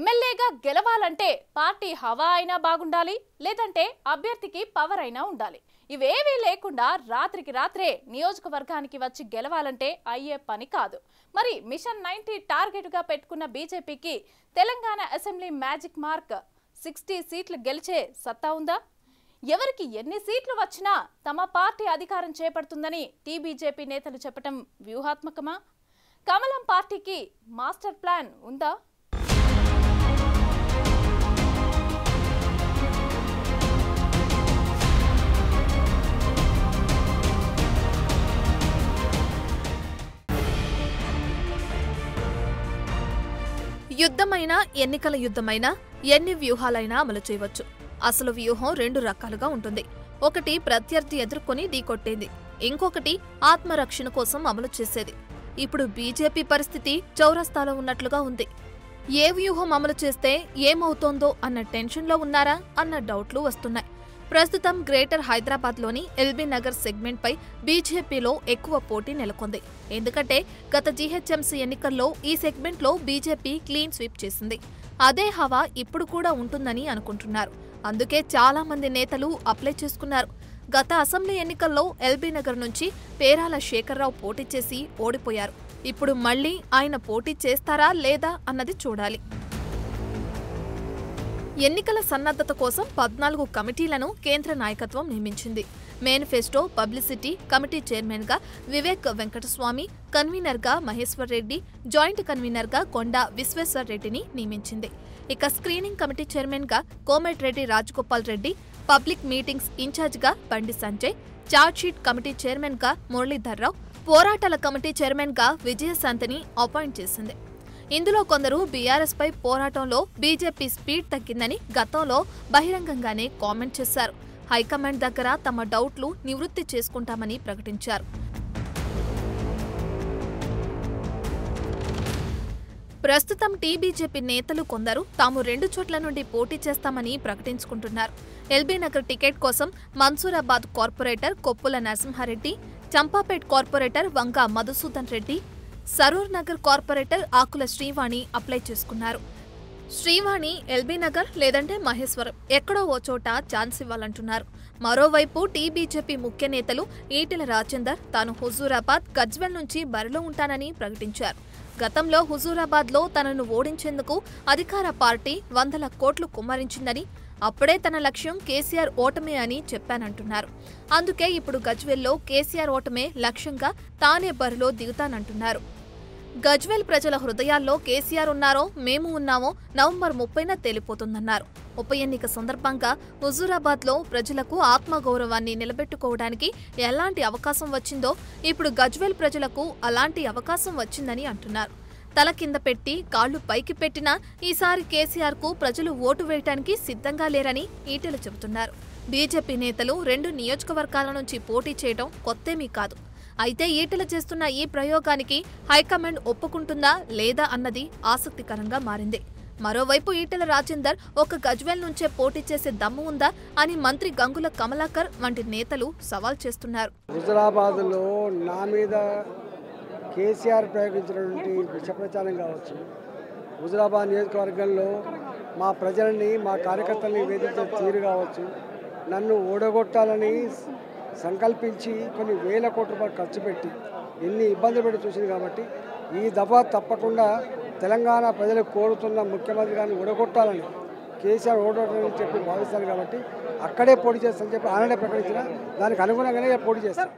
ఎమ్మెల్యేగా గెలవాలంటే పార్టీ హవా అయినా బాగుండాలి, లేదంటే అభ్యర్థికి పవర్ అయినా ఉండాలి. ఇవేవీ లేకుండా రాత్రికి రాత్రే నియోజకవర్గానికి వచ్చి గెలవాలంటే అయ్యే పని కాదు. మరి మిషన్ 90 టార్గెట్ గా పెట్టుకున్న బీజేపీకి తెలంగాణ అసెంబ్లీ మ్యాజిక్ మార్క్ 60 సీట్లు గెలిచే సత్తా ఉందా? ఎవరికి ఎన్ని సీట్లు వచ్చినా తమ పార్టీ అధికారం చేపడుతుందని టీబీజేపీ నేతలు చెప్పడం వ్యూహాత్మకమా? కమలం పార్టీకి మాస్టర్ ప్లాన్ ఉందా? యుద్ధమైనా ఎన్నికల యుద్ధమైనా ఎన్ని వ్యూహాలైనా అమలు చేయవచ్చు. అసలు వ్యూహం రెండు రకాలుగా ఉంటుంది. ఒకటి ప్రత్యర్థి ఎదుర్కొని ఢీకొట్టేది, ఇంకొకటి ఆత్మరక్షణ కోసం అమలు చేసేది. ఇప్పుడు బీజేపీ పరిస్థితి చౌరస్తాలో ఉన్నట్లుగా ఉంది. ఏ వ్యూహం అమలు చేస్తే ఏమవుతోందో అన్న టెన్షన్లో ఉన్నారా అన్న డౌట్లు వస్తున్నాయి. ప్రస్తుతం గ్రేటర్ హైదరాబాద్లోని ఎల్బీ నగర్ సెగ్మెంట్పై బీజేపీలో ఎక్కువ పోటీ నెలకొంది. ఎందుకంటే గత జీహెచ్ఎంసీ ఎన్నికల్లో ఈ సెగ్మెంట్లో బీజేపీ క్లీన్ స్వీప్ చేసింది. అదే హవా ఇప్పుడు కూడా ఉంటుందని అనుకుంటున్నారు. అందుకే చాలా మంది నేతలు అప్లై చేసుకున్నారు. గత అసెంబ్లీ ఎన్నికల్లో ఎల్బీ నగర్ నుంచి పేరాల శేఖర్రావు పోటీ చేసి ఓడిపోయారు. ఇప్పుడు మళ్లీ ఆయన పోటీ చేస్తారా లేదా అన్నది చూడాలి. ఎన్నికల సన్నద్ధత కోసం 14 కమిటీలను కేంద్ర నాయకత్వం నియమించింది. మేనిఫెస్టో పబ్లిసిటీ కమిటీ చైర్మన్గా వివేక్ వెంకటస్వామి, కన్వీనర్గా మహేశ్వర్ రెడ్డి, జాయింట్ కన్వీనర్గా కొండా విశ్వేశ్వర్ రెడ్డిని నియమించింది. ఇక స్క్రీనింగ్ కమిటీ చైర్మన్గా కోమటిరెడ్డి రాజగోపాల్ రెడ్డి, పబ్లిక్ మీటింగ్స్ ఇన్ఛార్జిగా బండి సంజయ్, చార్జ్షీట్ కమిటీ చైర్మన్గా మురళీధర్రావు, పోరాటాల కమిటీ చైర్మన్గా విజయశాంతిని అపాయింట్ చేసింది. ఇందులో కొందరు బీఆర్ఎస్ పై పోరాటంలో బీజేపీ స్పీడ్ తగ్గిందని గతంలో బహిరంగంగానే కామెంట్ చేశారు. హైకమాండ్ దగ్గర తమ డౌట్లు నివృత్తి చేసుకుంటామని ప్రకటించారు. ప్రస్తుతం టీబీజేపీ నేతలు కొందరు తాము 2 చోట్ల నుండి పోటీ చేస్తామని ప్రకటించుకుంటున్నారు. ఎల్బీ నగర్ టికెట్ కోసం మన్సూరాబాద్ కార్పొరేటర్ కొప్పుల నరసింహారెడ్డి, చంపాపేట్ కార్పొరేటర్ వంగ మధుసూదన్ రెడ్డి, సరూర్ నగర్ కార్పొరేటర్ ఆకుల శ్రీవాణి అప్లై చేసుకున్నారు. శ్రీవాణి ఎల్బీ నగర్ లేదంటే మహేశ్వరం ఎక్కడో ఓ చోట ఛాన్స్ ఇవ్వాలంటున్నారు. మరోవైపు టీబీజేపీ ముఖ్య నేతలు ఈటెల రాజేందర్ తాను హుజూరాబాద్, గజ్వెల్ నుంచి బరిలో ఉంటానని ప్రకటించారు. గతంలో హుజూరాబాద్లో తనను ఓడించేందుకు అధికార పార్టీ 100 కోట్లు కుమ్మరించిందని, అప్పుడే తన లక్ష్యం కేసీఆర్ ఓటమే అని చెప్పానంటున్నారు. అందుకే ఇప్పుడు గజ్వెల్లో కేసీఆర్ ఓటమే లక్ష్యంగా తానే బరిలో దిగుతానంటున్నారు. గజ్వెల్ ప్రజల హృదయాల్లో కేసీఆర్ ఉన్నారో మేము ఉన్నామో నవంబర్ 30న తేలిపోతుందన్నారు. ఉప ఎన్నిక సందర్భంగా హుజూరాబాద్లో ప్రజలకు ఆత్మగౌరవాన్ని నిలబెట్టుకోవడానికి ఎలాంటి అవకాశం వచ్చిందో ఇప్పుడు గజ్వెల్ ప్రజలకు అలాంటి అవకాశం వచ్చిందని అంటున్నారు. తల కింద పెట్టి కాళ్లు పైకి పెట్టినా ఈసారి కేసీఆర్కు ప్రజలు ఓటు వేయటానికి సిద్ధంగా లేరని ఈటెల చెబుతున్నారు. బీజేపీ నేతలు 2 నియోజకవర్గాల నుంచి పోటీ చేయడం కొత్తేమీ కాదు. అయితే ఈటెల చేస్తున్న ఈ ప్రయోగానికి హైకమాండ్ ఒప్పుకుంటుందా లేదా అన్నది ఆసక్తికరంగా మారింది. మరోవైపు ఈటెల రాజేందర్ ఒక గజ్వెల్ నుంచే పోటీ చేసే దమ్ము ఉందా అని మంత్రి గంగుల కమలాకర్ వంటి నేతలు సవాల్ చేస్తున్నారు. హుజూరాబాద్లో నా మీద కేసీఆర్ ప్రయోగించినటువంటి విష ప్రచారం కావచ్చు, హుజూరాబాద్ నియోజకవర్గంలో మా ప్రజల్ని మా కార్యకర్తల్ని వేధించే తీరు కావచ్చు, నన్ను ఓడగొట్టాలని సంకల్పించి కొన్ని వేల కోట్ల రూపాయలు ఖర్చు పెట్టి ఎన్ని ఇబ్బందులు పెట్టి చూసింది. కాబట్టి ఈ దఫా తప్పకుండా తెలంగాణ ప్రజలు కోరుతున్న ముఖ్యమంత్రి గారిని ఓడగొట్టాలని కేసీఆర్ ఓడగొట్టాలని చెప్పి భావిస్తారు. కాబట్టి అక్కడే పోటీ చేస్తానని చెప్పి ఆనడే ప్రకటించిన దానికి అనుగుణంగానే పోటీ చేస్తారు.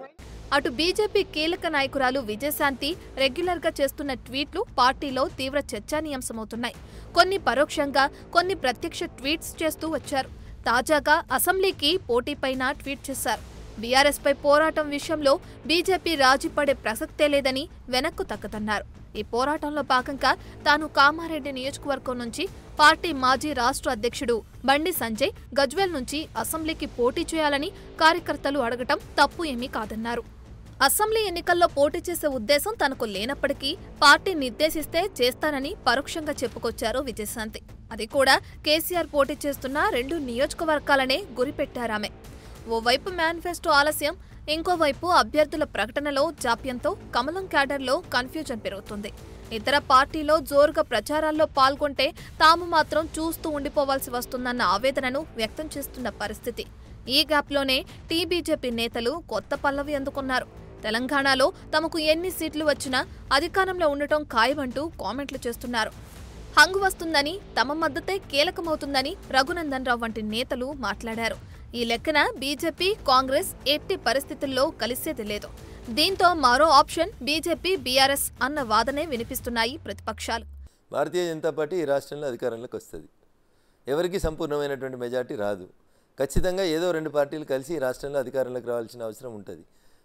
అటు బీజేపీ కీలక నాయకురాలు విజయశాంతి రెగ్యులర్గా చేస్తున్న ట్వీట్లు పార్టీలో తీవ్ర చర్చానీయాంశమవుతున్నాయి. కొన్ని పరోక్షంగా, కొన్ని ప్రత్యక్ష ట్వీట్స్ చేస్తూ వచ్చారు. తాజాగా అసెంబ్లీకి పోటీపైన ట్వీట్ చేశారు. బీఆర్ఎస్ పై పోరాటం విషయంలో బీజేపీ రాజీ పడే ప్రసక్తే లేదని వెనక్కు తగ్గదన్నారు. ఈ పోరాటంలో భాగంగా తాను కామారెడ్డి నియోజకవర్గం నుంచి పార్టీ మాజీ రాష్ట్ర అధ్యక్షుడు బండి సంజయ్ గజ్వెల్ నుంచి అసెంబ్లీకి పోటీ చేయాలని కార్యకర్తలు అడగటం తప్పు ఏమీ కాదన్నారు. అసెంబ్లీ ఎన్నికల్లో పోటీ చేసే ఉద్దేశం తనకు లేనప్పటికీ పార్టీ నిర్దేశిస్తే చేస్తానని పరోక్షంగా చెప్పుకొచ్చారు విజయశాంతి. అది కూడా కేసీఆర్ పోటీ చేస్తున్న 2 నియోజకవర్గాలనే గురిపెట్టారామె. ఓవైపు మేనిఫెస్టో ఆలస్యం, ఇంకోవైపు అభ్యర్థుల ప్రకటనలో జాప్యంతో కమలం క్యాడర్లో కన్ఫ్యూజన్ పెరుగుతుంది. ఇతర పార్టీలో జోరుగా ప్రచారాల్లో పాల్గొంటే తాము మాత్రం చూస్తూ ఉండిపోవాల్సి వస్తుందన్న ఆవేదనను వ్యక్తం చేస్తున్న పరిస్థితి. ఈ గ్యాప్లోనే టీబీజేపీ నేతలు కొత్త పల్లవి అందుకున్నారు. తెలంగాణలో తమకు ఎన్ని సీట్లు వచ్చినా అధికారంలో ఉండటం ఖాయమంటూ కామెంట్లు చేస్తున్నారు. హంగు వస్తుందని, తమ మద్దతే కీలకమవుతుందని రఘునందన్ రావు వంటి నేతలు మాట్లాడారు. ఈ లెక్కన బీజేపీ, కాంగ్రెస్ ఎట్టి పరిస్థితుల్లో కలిసేది లేదు. దీంతో మరో ఆప్షన్ బీజేపీ, బీఆర్ఎస్ అన్న వాదనే వినిపిస్తున్నాయి ప్రతిపక్షాలు. భారతీయ జనతా పార్టీ ఈ రాష్ట్రంలో అధికారంలోకి వస్తుంది. ఎవరికి సంపూర్ణమైనటువంటి మెజార్టీ రాదు. ఖచ్చితంగా ఏదో 2 పార్టీలు కలిసి ఈ రాష్ట్రంలో అధికారంలోకి రావాల్సిన అవసరం ఉంటుంది.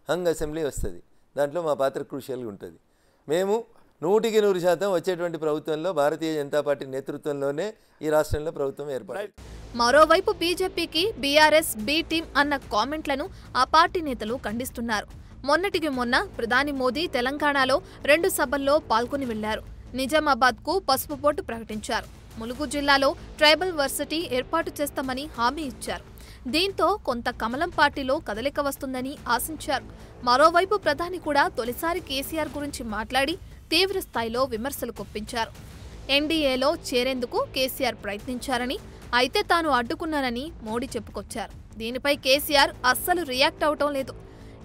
హంగ్ అసెంబ్లీ వస్తుంది. దాంట్లో మా పాత్ర క్రూషియల్గా ఉంటుంది. మేము 100% వచ్చేటువంటి ప్రభుత్వంలో భారతీయ జనతా పార్టీ నేతృత్వంలోనే ఈ రాష్ట్రంలో ప్రభుత్వం ఏర్పడింది. మరోవైపు బీజేపీకి బీఆర్ఎస్ బి టీం అన్న కామెంట్లను ఆ పార్టీ నేతలు ఖండిస్తున్నారు. మొన్నటికి మొన్న ప్రధాని మోదీ తెలంగాణలో 2 సభల్లో పాల్గొని వెళ్లారు. నిజామాబాద్కు పసుపు బోర్డు ప్రకటించారు. ములుగు జిల్లాలో ట్రైబల్ వర్సిటీ ఏర్పాటు చేస్తామని హామీ ఇచ్చారు. దీంతో కొంత కమలం పార్టీలో కదలిక వస్తుందని ఆశించారు. మరోవైపు ప్రధాని కూడా తొలిసారి కేసీఆర్ గురించి మాట్లాడి తీవ్ర స్థాయిలో విమర్శలు గుప్పించారు. ఎన్డీఏలో చేరేందుకు కేసీఆర్ ప్రయత్నించారని, అయితే తాను అడ్డుకున్నానని మోడీ చెప్పుకొచ్చారు. దీనిపై కేసీఆర్ అస్సలు రియాక్ట్ అవటం లేదు.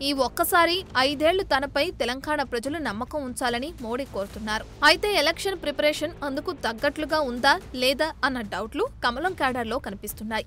ఈ ఒక్కసారి 5 ఏళ్లు తనపై తెలంగాణ ప్రజలు నమ్మకం ఉంచాలని మోడీ కోరుతున్నారు. అయితే ఎలక్షన్ ప్రిపరేషన్ అందుకు తగ్గట్లుగా ఉందా లేదా అన్న డౌట్లు కమలం క్యాడర్లో కనిపిస్తున్నాయి.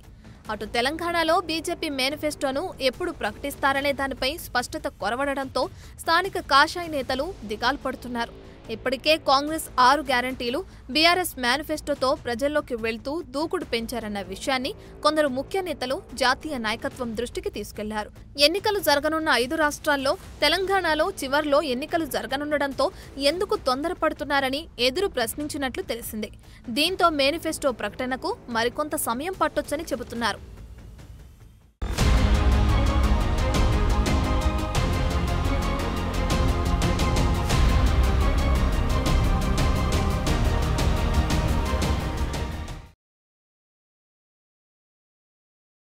అటు తెలంగాణలో బీజేపీ మేనిఫెస్టోను ఎప్పుడు ప్రకటిస్తారనే దానిపై స్పష్టత కొరవడడంతో స్థానిక కాషాయ నేతలు దిగాలు పడుతున్నారు. ఇప్పటికే కాంగ్రెస్ 6 గ్యారంటీలు, బీఆర్ఎస్ మేనిఫెస్టోతో ప్రజల్లోకి వెళ్తూ దూకుడు పెంచారన్న విషయాన్ని కొందరు ముఖ్య నేతలు జాతీయ నాయకత్వం దృష్టికి తీసుకెళ్లారు. ఎన్నికలు జరగనున్న 5 రాష్ట్రాల్లో తెలంగాణలో చివర్లో ఎన్నికలు జరగనుండడంతో ఎందుకు తొందరపడుతున్నారని ఎదురు ప్రశ్నించినట్లు తెలిసింది. దీంతో మేనిఫెస్టో ప్రకటనకు మరికొంత సమయం పట్టొచ్చని చెబుతున్నారు.